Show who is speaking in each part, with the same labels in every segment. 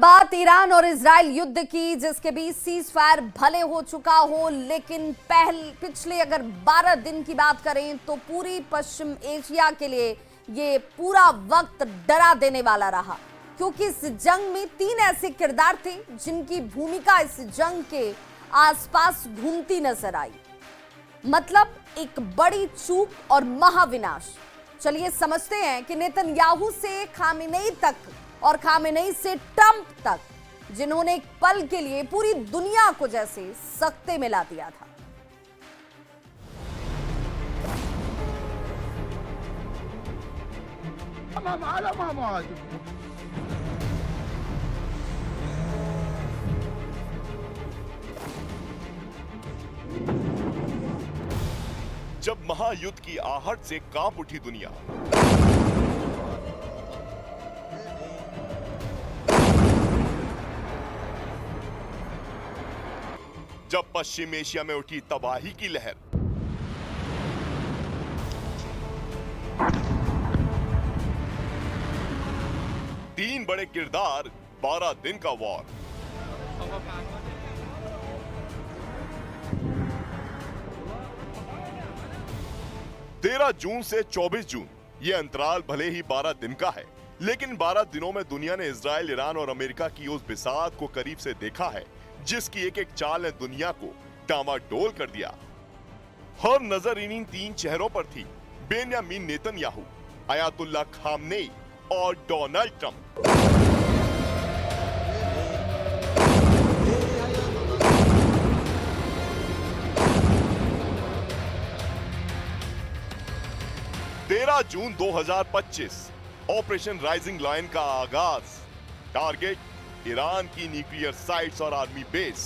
Speaker 1: बात ईरान और इजराइल युद्ध की, जिसके बीच सीज फायर भले हो चुका हो, लेकिन पिछले अगर 12 दिन की बात करें तो पूरी पश्चिम एशिया के लिए ये पूरा वक्त डरा देने वाला रहा, क्योंकि इस जंग में 3 ऐसे किरदार थे जिनकी भूमिका इस जंग के आसपास घूमती नजर आई। मतलब एक बड़ी चूक और महाविनाश। चलिए समझते हैं कि नेतन्याहू से खामेनेई तक और खामेनेई से ट्रंप तक, जिन्होंने एक पल के लिए पूरी दुनिया को जैसे सख्ते में ला दिया था।
Speaker 2: जब महायुद्ध की आहट से कांप उठी दुनिया, जब पश्चिम एशिया में उठी तबाही की लहर, तीन बड़े किरदार, 12 दिन का वॉर। तेरह जून से 24 जून, ये अंतराल भले ही 12 दिन का है, लेकिन 12 दिनों में दुनिया ने इजराइल, ईरान और अमेरिका की उस बिसात को करीब से देखा है जिसकी एक एक चाल ने दुनिया को डामाडोल कर दिया। हर नजर इन 3 चेहरों पर थी, बेंयामीन नेतन्याहू, अयातुल्लाह खामनेई और डोनाल्ड ट्रंप। तेरह जून 2025, ऑपरेशन राइजिंग लायन का आगाज। टारगेट ईरान की न्यूक्लियर साइट्स और आर्मी बेस।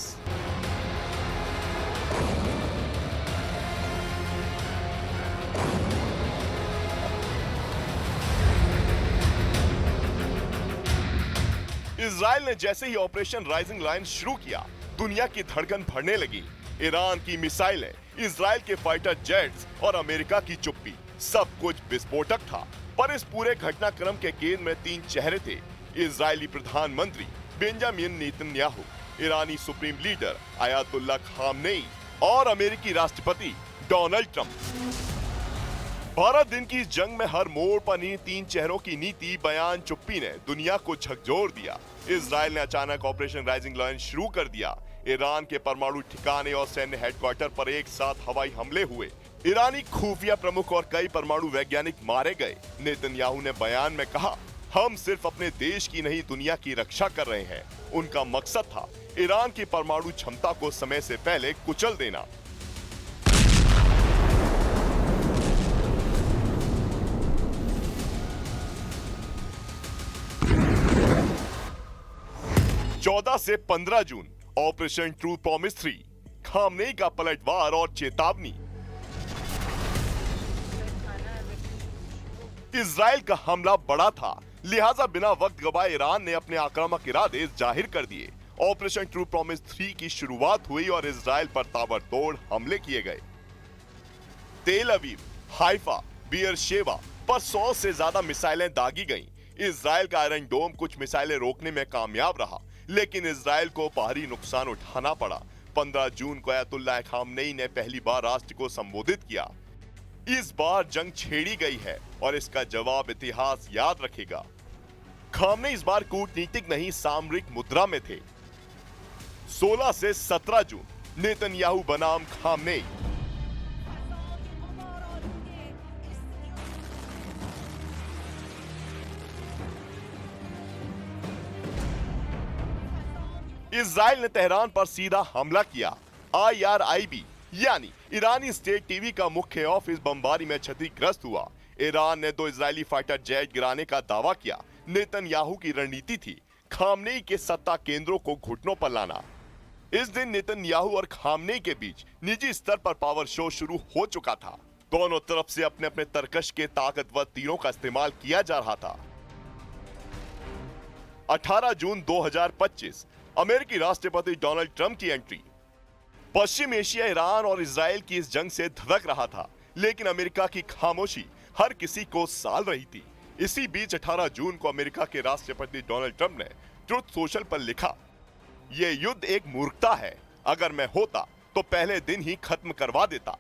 Speaker 2: इजराइल ने जैसे ही ऑपरेशन राइजिंग लायन शुरू किया, दुनिया की धड़कन बढ़ने लगी। ईरान की मिसाइलें, इजराइल के फाइटर जेट्स और अमेरिका की चुप्पी, सब कुछ विस्फोटक था। पर इस पूरे घटनाक्रम के केंद्र में 3 चेहरे थे। इजरायली प्रधानमंत्री बेंजामिन नेतन्याहू, ईरानी सुप्रीम लीडर अयातुल्लाह खामनेई और अमेरिकी राष्ट्रपति डोनाल्ड ट्रंप। 12 दिन की जंग में हर मोड़ पर इन 3 चेहरों की नीति, बयान, चुप्पी ने दुनिया को झकझोर दिया। इजराइल ने अचानक ऑपरेशन राइजिंग लायन शुरू कर दिया। ईरान के परमाणु ठिकाने और सैन्य हेडक्वार्टर पर एक साथ हवाई हमले हुए। ईरानी खुफिया प्रमुख और कई परमाणु वैज्ञानिक मारे गए। नेतन्याहू ने बयान में कहा, हम सिर्फ अपने देश की नहीं, दुनिया की रक्षा कर रहे हैं। उनका मकसद था ईरान की परमाणु क्षमता को समय से पहले कुचल देना। चौदह से 15 जून, ऑपरेशन ट्रू प्रॉमिस 3, खामनेई का पलटवार और चेतावनी। इजराइल का हमला बड़ा था, लिहाजा बिना वक्त गवाए ईरान ने अपने आक्रामक इरादे जाहिर कर दिए। ऑपरेशन ट्रू प्रॉमिस 3 की शुरुआत हुई और इजराइल पर ताबड़तोड़ हमले किए गए। तेल अवीव, हाइफा, बियरशेवा पर 100 से ज्यादा मिसाइलें दागी गईं। इजराइल का आयरन डोम कुछ मिसाइलें रोकने में कामयाब रहा, लेकिन इजराइल को भारी नुकसान उठाना पड़ा। 15 जून को अयातुल्लाह खामनेई ने पहली बार राष्ट्र को संबोधित किया। इस बार जंग छेड़ी गई है और इसका जवाब इतिहास याद रखेगा। खामनेई इस बार कूटनीतिक नहीं, सामरिक मुद्रा में थे। 16 से 17 जून, नेतन्याहू बनाम खामनेई। इजराइल ने तेहरान पर सीधा हमला किया। IRIB यानी ईरानी स्टेट टीवी का मुख्य ऑफिस बमबारी में क्षतिग्रस्त हुआ। ईरान ने 2 इजरायली फाइटर जेट गिराने का दावा किया। नेतन्याहू की रणनीति थी खामनेई के सत्ता केंद्रों को घुटनों पर लाना। इस दिन नेतन्याहू और खामनेई के बीच निजी स्तर पर पावर शो शुरू हो चुका था। दोनों तरफ से अपने अपने तरकश के ताकतवर तीरों का इस्तेमाल किया जा रहा था। 18 जून 2025, अमेरिकी राष्ट्रपति डोनाल्ड ट्रंप की एंट्री। पश्चिम एशिया ईरान और इजराइल की इस जंग से धड़क रहा था, लेकिन अमेरिका की खामोशी हर किसी को साल रही थी। इसी बीच 18 जून को अमेरिका के राष्ट्रपति डोनाल्ड ट्रंप ने ट्रुथ सोशल पर लिखा, ये युद्ध एक मूर्खता है, अगर मैं होता तो पहले दिन ही खत्म करवा देता।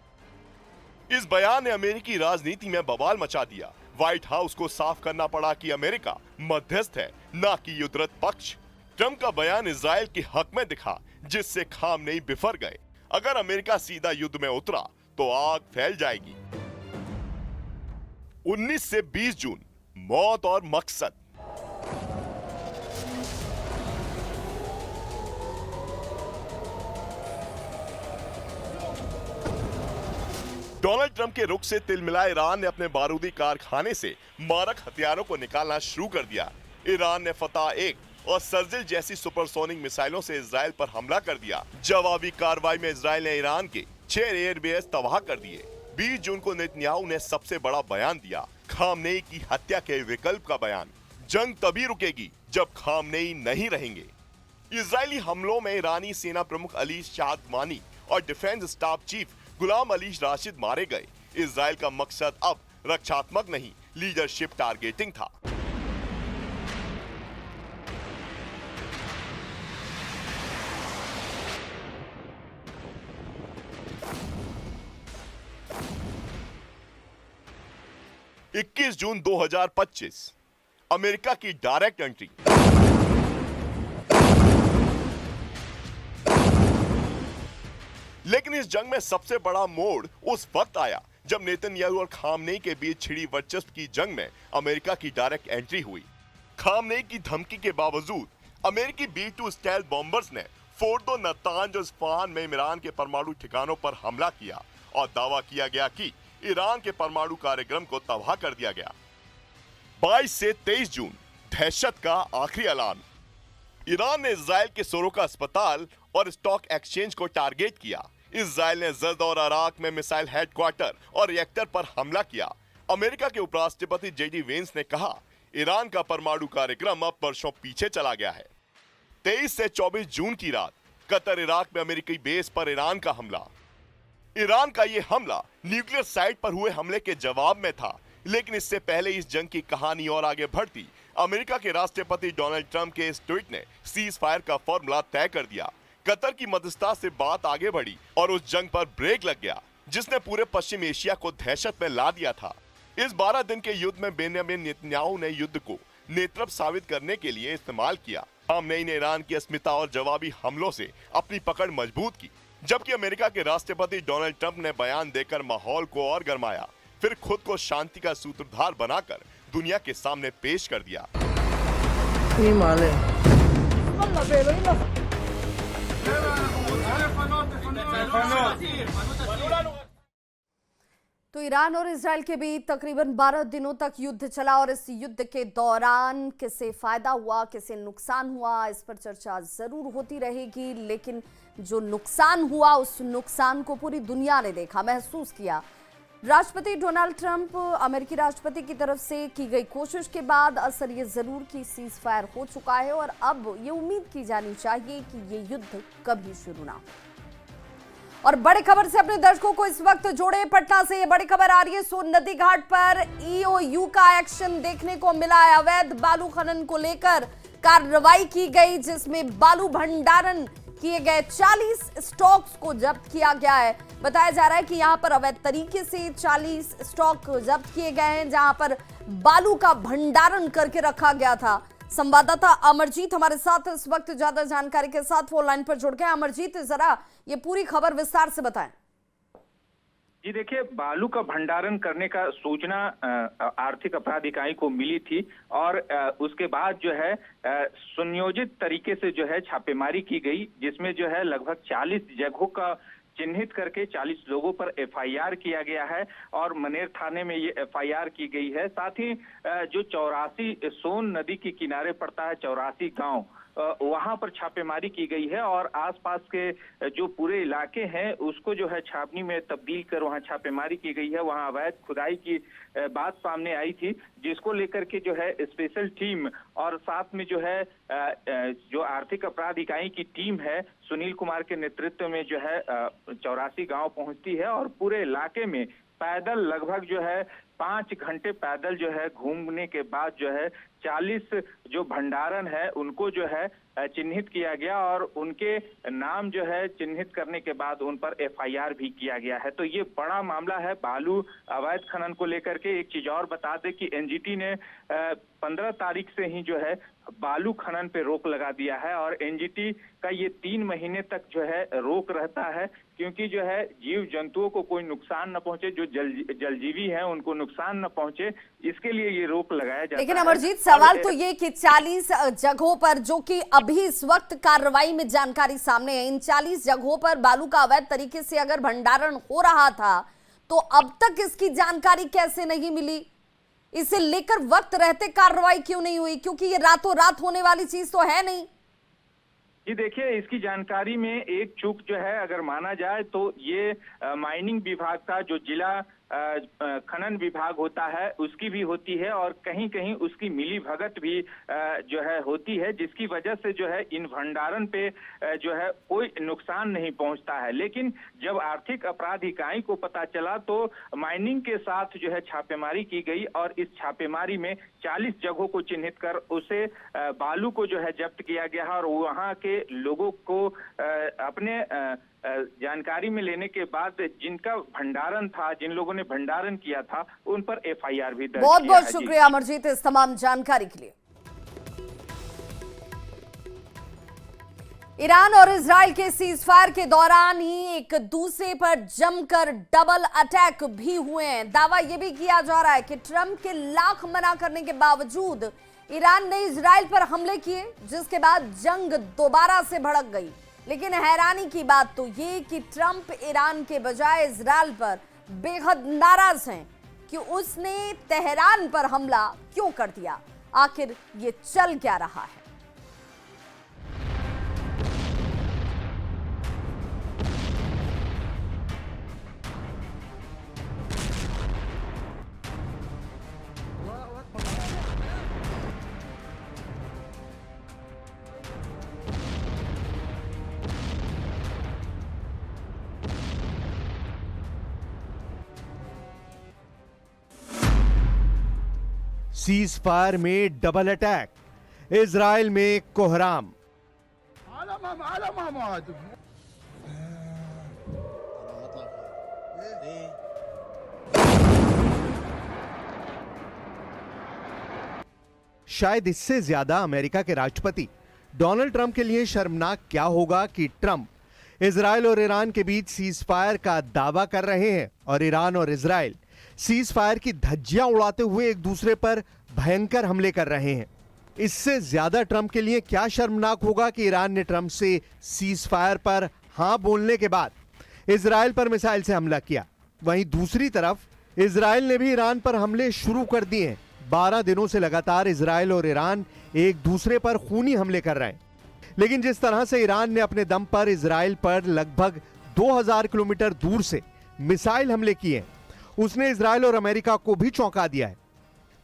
Speaker 2: इस बयान ने अमेरिकी राजनीति में बवाल मचा दिया। व्हाइट हाउस को साफ करना पड़ा कि अमेरिका मध्यस्थ है, ना कि युद्धरत पक्ष। ट्रंप का बयान इजराइल के हक में दिखा, जिससे खामनेई बिफर गए। अगर अमेरिका सीधा युद्ध में उतरा तो आग फैल जाएगी। 19 से 20 जून, मौत और मकसद। डोनाल्ड ट्रंप के रुख से तिलमिलाए ईरान ने अपने बारूदी कारखाने से मारक हथियारों को निकालना शुरू कर दिया। ईरान ने फतह 1 और सर्जिल जैसी सुपरसोनिक मिसाइलों से इजराइल पर हमला कर दिया। जवाबी कार्रवाई में इजराइल ने ईरान के 6 एयरबेस तबाह कर दिए। 20 जून को नेतन्याहू ने सबसे बड़ा बयान दिया, खामनेई की हत्या के विकल्प का बयान। जंग तभी रुकेगी जब खामनेई नहीं रहेंगे। इजरायली हमलों में ईरानी सेना प्रमुख अली शादमानी और defence staff chief Ghulam Ali Rashid मारे गए। इजराइल का मकसद अब रक्षात्मक नहीं, लीडरशिप टारगेटिंग था। इक्कीस जून 2025, अमेरिका की डायरेक्ट एंट्री। लेकिन इस जंग में सबसे बड़ा मोड़ उस वक्त आया जब नेतन्याहू और खामनेई के बीच छिड़ी वर्चस्व की जंग में अमेरिका की डायरेक्ट एंट्री हुई। खामनेई की धमकी के बावजूद अमेरिकी B-2 स्टेल्थ बॉम्बर्स ने फोर्दो, नतांज और इस्फहान में ईरान के परमाणु ठिकानों पर हमला किया और दावा किया गया कि ईरान के परमाणु कार्यक्रम को तबाह कर दिया गया। 22 से 23 जून, दहशत का आखिरी ऐलान। ईरान ने इजराइल के सोरोका अस्पताल और स्टॉक एक्सचेंज को टारगेट किया। इजराइल ने जर्द और अराक में मिसाइल हेडक्वार्टर और रिएक्टर पर हमला किया। अमेरिका के उपराष्ट्रपति JD वेंस ने कहा, ईरान का परमाणु कार्यक्रम अब वर्षों पीछे चला गया है। 23 से 24 जून की रात, कतर इराक में अमेरिकी बेस पर ईरान का हमला। ईरान का यह हमला न्यूक्लियर साइट पर हुए हमले के जवाब में था, लेकिन इससे पहले इस जंग की कहानी और आगे बढ़ती। अमेरिका के राष्ट्रपति डोनाल्ड ट्रंप के इस ट्वीट ने सीज फायर का फॉर्मूला तय कर दिया। कतर की मध्यस्थता से बात आगे बढ़ी और उस जंग पर ब्रेक लग गया जिसने पूरे पश्चिम एशिया को दहशत में ला दिया था। इस 12 दिन के युद्ध में बेंजामिन नेतन्याहू ने युद्ध को नेतृत्व साबित करने के लिए इस्तेमाल किया। खामनेई ने ईरान की अस्मिता और जवाबी हमलों से अपनी पकड़ मजबूत की, जबकि अमेरिका के राष्ट्रपति डोनाल्ड ट्रंप ने बयान देकर माहौल को और गरमाया, फिर खुद को शांति का सूत्रधार बनाकर दुनिया के सामने पेश कर दिया।
Speaker 1: तो ईरान और इजराइल के बीच तकरीबन 12 दिनों तक युद्ध चला और इस युद्ध के दौरान किसे फायदा हुआ, किसे नुकसान हुआ, इस पर चर्चा जरूर होती रहेगी। लेकिन जो नुकसान हुआ, उस नुकसान को पूरी दुनिया ने देखा, महसूस किया। राष्ट्रपति डोनाल्ड ट्रंप, अमेरिकी राष्ट्रपति की तरफ से की गई कोशिश के बाद असर ये जरूर कि सीज फायर हो चुका है और अब ये उम्मीद की जानी चाहिए कि ये युद्ध कभी शुरू ना हो। और बड़ी खबर से अपने दर्शकों को इस वक्त जोड़े पटना से। ये बड़ी खबर आ रही है, सोन नदी घाट पर EOU का एक्शन देखने को मिला है। अवैध बालू खनन को लेकर कार्रवाई की गई, जिसमें बालू भंडारण किए गए 40 स्टॉक्स को जब्त किया गया है। बताया जा रहा है कि यहां पर अवैध तरीके से 40 स्टॉक जब्त किए गए हैं, जहां पर बालू का भंडारण करके रखा गया था। संवाददाता अमरजीत हमारे साथ इस वक्त ज्यादा जानकारी के साथ फोन लाइन पर जुड़ गए। अमरजीत, जरा ये पूरी खबर विस्तार से बताएं।
Speaker 3: जी देखिए, बालू का भंडारण करने का सूचना आर्थिक अपराध इकाई को मिली थी और उसके बाद जो है सुनियोजित तरीके से जो है छापेमारी की गई, जिसमें जो है लगभग 40 जगहों का चिन्हित करके 40 लोगों पर FIR किया गया है और मनेर थाने में ये FIR की गई है। साथ ही जो 84 सोन नदी के किनारे पड़ता है 84 गांव, वहां पर छापेमारी की गई है और आसपास के जो पूरे इलाके हैं उसको जो है छावनी में तब्दील कर वहां छापेमारी की गई है। वहां अवैध खुदाई की बात सामने आई थी, जिसको लेकर के जो है स्पेशल टीम और साथ में जो है जो आर्थिक अपराध इकाई की टीम है सुनील कुमार के नेतृत्व में जो है 84 गांव पहुंचती है और पूरे इलाके में पैदल लगभग जो है 5 घंटे पैदल जो है घूमने के बाद जो है 40 जो भंडारण है उनको जो है चिन्हित किया गया और उनके नाम जो है चिन्हित करने के बाद उन पर एफआईआर भी किया गया है। तो ये बड़ा मामला है बालू अवैध खनन को लेकर के। एक चीज और बता दें कि एनजीटी ने 15 तारीख से ही जो है बालू खनन पे रोक लगा दिया है और एनजीटी का ये 3 महीने तक जो है रोक रहता है, क्योंकि जो है जीव जंतुओं को कोई नुकसान न पहुंचे, जो जलजीवी हैं उनको नुकसान न पहुंचे, इसके लिए ये रोक लगाया जाता है।
Speaker 1: लेकिन अमरजीत, सवाल तो ये कि 40 जगहों पर जो कि अभी इस वक्त कार्रवाई में जानकारी सामने है, इन 40 जगहों पर बालू का अवैध तरीके से अगर भंडारण हो रहा था तो अब तक इसकी जानकारी कैसे नहीं मिली? इसे लेकर वक्त रहते कार्रवाई क्यों नहीं हुई? क्योंकि ये रातों रात होने वाली चीज तो है नहीं।
Speaker 3: जी देखिए, इसकी जानकारी में एक चूक जो है अगर माना जाए तो ये माइनिंग विभाग का जो जिला खनन विभाग होता है उसकी भी होती है और कहीं कहीं उसकी मिली भगत भी जो है होती है, जिसकी वजह से जो है इन भंडारण पे जो है कोई नुकसान नहीं पहुंचता है। लेकिन जब आर्थिक अपराध इकाई को पता चला तो माइनिंग के साथ जो है छापेमारी की गई और इस छापेमारी में 40 जगहों को चिन्हित कर उसे बालू को जो है जब्त किया गया और वहां के लोगों को अपने जानकारी में लेने के बाद जिनका भंडारण था, जिन लोगों ने भंडारण किया था, उन पर एफआईआर भी दर्ज
Speaker 1: बहुत
Speaker 3: किया
Speaker 1: बहुत
Speaker 3: है।
Speaker 1: शुक्रिया अमरजीत इस तमाम जानकारी के लिए। ईरान और इजराइल के सीजफायर के दौरान ही एक दूसरे पर जमकर डबल अटैक भी हुए हैं। दावा यह भी किया जा रहा है कि ट्रंप के लाख मना करने के बावजूद ईरान ने इजराइल पर हमले किए, जिसके बाद जंग दोबारा से भड़क गई। लेकिन हैरानी की बात तो ये कि ट्रंप ईरान के बजाय इजराइल पर बेहद नाराज हैं कि उसने तेहरान पर हमला क्यों कर दिया। आखिर ये चल क्या रहा है?
Speaker 4: सीज फायर में डबल अटैक, इजराइल में कोहराम। शायद इससे ज्यादा अमेरिका के राष्ट्रपति डोनाल्ड ट्रंप के लिए शर्मनाक क्या होगा कि ट्रंप इजराइल और ईरान के बीच सीज फायर का दावा कर रहे हैं और ईरान और इजराइल सीज फायर की धज्जियां उड़ाते हुए एक दूसरे पर भयंकर हमले कर रहे हैं। इससे ज्यादा ट्रंप के लिए क्या शर्मनाक होगा कि ईरान ने ट्रंप से सीज फायर पर हां बोलने के बाद इजराइल पर मिसाइल से हमला किया। वहीं दूसरी तरफ इजराइल ने भी ईरान पर हमले शुरू कर दिए हैं। 12 दिनों से लगातार इजराइल और ईरान एक दूसरे पर खूनी हमले कर रहे हैं। लेकिन जिस तरह से ईरान ने अपने दम पर इजराइल पर लगभग 2000 किलोमीटर दूर से मिसाइल हमले किए, उसने इजराइल और अमेरिका को भी चौंका दिया है।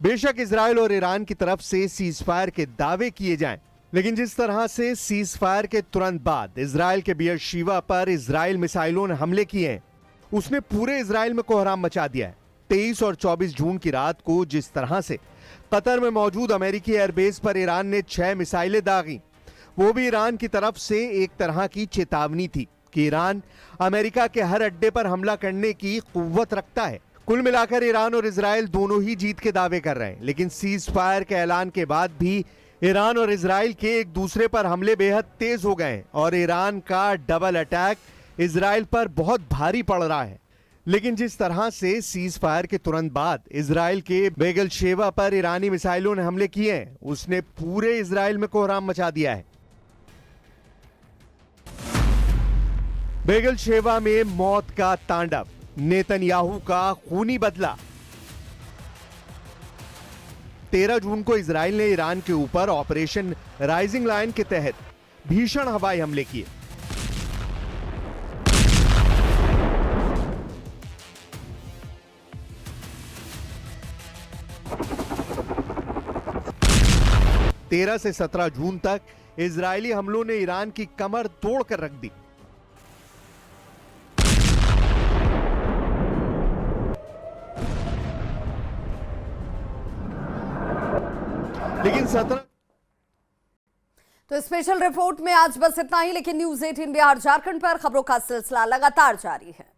Speaker 4: बेशक इजराइल और ईरान की तरफ से सीज फायर के दावे किए जाएं, लेकिन जिस तरह से सीज फायर के तुरंत बाद इजराइल के बियरशेवा पर इजराइल मिसाइलों ने हमले किए हैं, उसने पूरे इजराइल में कोहराम मचा दिया है। 23 और 24 जून की रात को जिस तरह से कतर में मौजूद अमेरिकी एयरबेस पर ईरान ने 6 मिसाइलें दागी, वो भी ईरान की तरफ से एक तरह की चेतावनी थी कि ईरान अमेरिका के हर अड्डे पर हमला करने की कुव्वत रखता है। कुल मिलाकर ईरान और इजराइल दोनों ही जीत के दावे कर रहे हैं, लेकिन सीज फायर के ऐलान के बाद भी ईरान और इजराइल के एक दूसरे पर हमले बेहद तेज हो गए और ईरान का डबल अटैक इजराइल पर बहुत भारी पड़ रहा है। लेकिन जिस तरह से सीज फायर के तुरंत बाद इजराइल के बेगलशेवा पर ईरानी मिसाइलों ने हमले किए हैं, उसने पूरे इजराइल में कोहराम मचा दिया है। बेगलशेवा में मौत का तांडव, नेतन्याहू का खूनी बदला। 13 जून को इजराइल ने ईरान के ऊपर ऑपरेशन राइजिंग लाइन के तहत भीषण हवाई हमले किए। तेरह से 17 जून तक इजरायली हमलों ने ईरान की कमर तोड़कर रख दी। 17।
Speaker 1: तो स्पेशल रिपोर्ट में आज बस इतना ही, लेकिन न्यूज़ 18 बिहार झारखंड पर खबरों का सिलसिला लगातार जारी है।